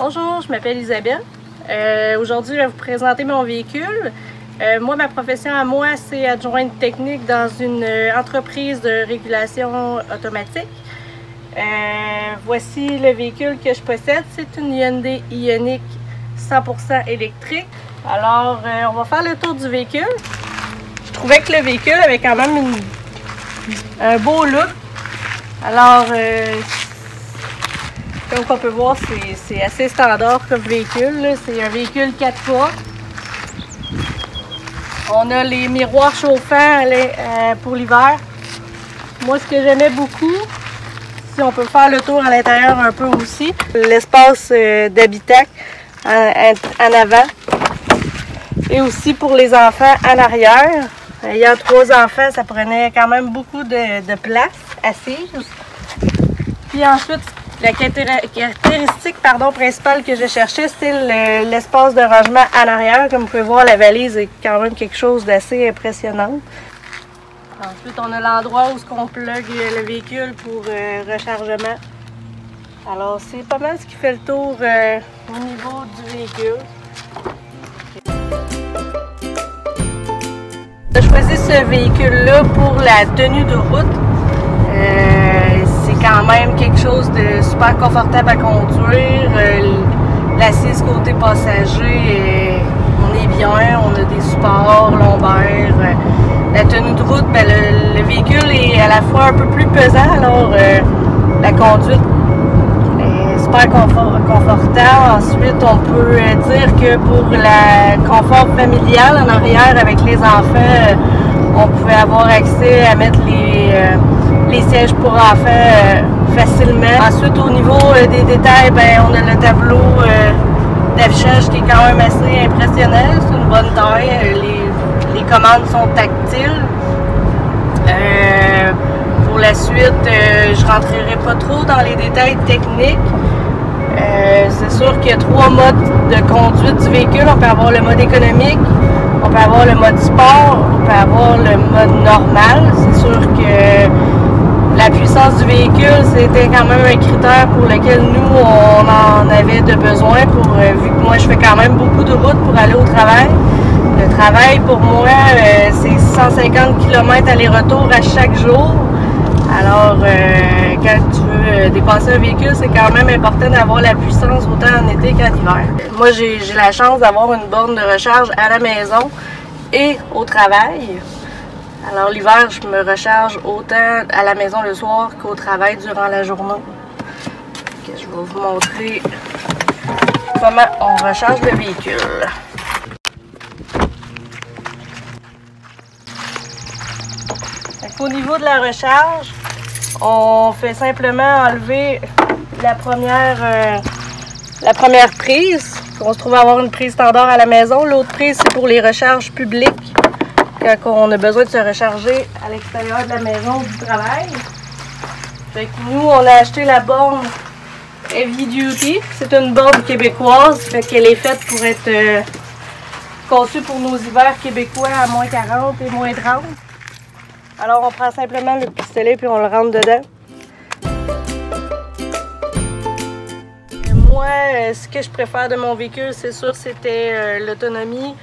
Bonjour, je m'appelle Isabelle. Aujourd'hui, je vais vous présenter mon véhicule. Moi, ma profession à moi, c'est adjointe technique dans une entreprise de régulation automatique. Voici le véhicule que je possède. C'est une Hyundai Ioniq 100% électrique. Alors, on va faire le tour du véhicule. Je trouvais que le véhicule avait quand même un beau look. Alors, comme on peut voir, c'est assez standard comme véhicule. C'est un véhicule 4 portes. On a les miroirs chauffants pour l'hiver. Moi, ce que j'aimais beaucoup, si on peut faire le tour à l'intérieur un peu aussi, l'espace d'habitacle en avant et aussi pour les enfants en arrière. Ayant 3 enfants, ça prenait quand même beaucoup de place assise. Puis ensuite, la caractéristique principale que je cherchais, c'était l'espace de rangement en arrière. Comme vous pouvez voir, la valise est quand même quelque chose d'assez impressionnant. Ensuite, on a l'endroit où on plug le véhicule pour rechargement. Alors, c'est pas mal ce qui fait le tour au niveau du véhicule. J'ai choisi ce véhicule-là pour la tenue de route. C'est quand même quelque chose de super confortable à conduire. L'assise côté passager, on est bien, on a des supports lombaires. La tenue de route, ben, le véhicule est à la fois un peu plus pesant, alors la conduite est super confortable. Ensuite, on peut dire que pour le confort familial en arrière avec les enfants, on pouvait avoir accès à mettre les sièges pour enfants facilement. Ensuite, au niveau des détails, ben, on a le tableau d'affichage qui est quand même assez impressionnant. C'est une bonne taille. Les commandes sont tactiles. Pour la suite, je ne rentrerai pas trop dans les détails techniques. C'est sûr qu'il y a 3 modes de conduite du véhicule. On peut avoir le mode économique, on peut avoir le mode sport, on peut avoir le mode normal. C'est sûr que la puissance du véhicule, c'était quand même un critère pour lequel nous, on en avait de besoin, vu que moi, je fais quand même beaucoup de route pour aller au travail. Le travail, pour moi, c'est 150 km aller-retour à chaque jour. Alors, quand tu veux dépasser un véhicule, c'est quand même important d'avoir la puissance autant en été qu'en hiver. Moi, j'ai la chance d'avoir une borne de recharge à la maison et au travail. Alors, l'hiver, je me recharge autant à la maison le soir qu'au travail durant la journée. Je vais vous montrer comment on recharge le véhicule. Au niveau de la recharge, on fait simplement enlever la première prise. On se trouve à avoir une prise standard à la maison. L'autre prise, c'est pour les recharges publiques, quand on a besoin de se recharger à l'extérieur de la maison ou du travail. Fait que nous, on a acheté la borne Heavy Duty. C'est une borne québécoise, fait qu'elle est faite pour être conçue pour nos hivers québécois à moins 40 et moins 30. Alors, on prend simplement le pistolet puis on le rentre dedans. Moi, ce que je préfère de mon véhicule, c'est sûr, c'était l'autonomie.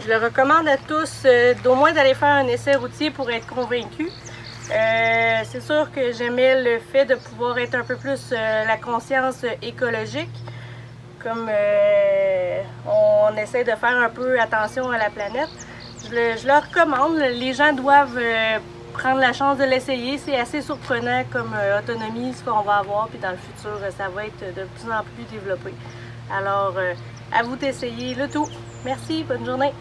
Je le recommande à tous d'au moins d'aller faire un essai routier pour être convaincu. C'est sûr que j'aimais le fait de pouvoir être un peu plus la conscience écologique. Comme on essaie de faire un peu attention à la planète. Je le recommande. Les gens doivent prendre la chance de l'essayer. C'est assez surprenant comme autonomie, ce qu'on va avoir, puis dans le futur, ça va être de plus en plus développé. Alors, à vous d'essayer le tout. Merci, bonne journée!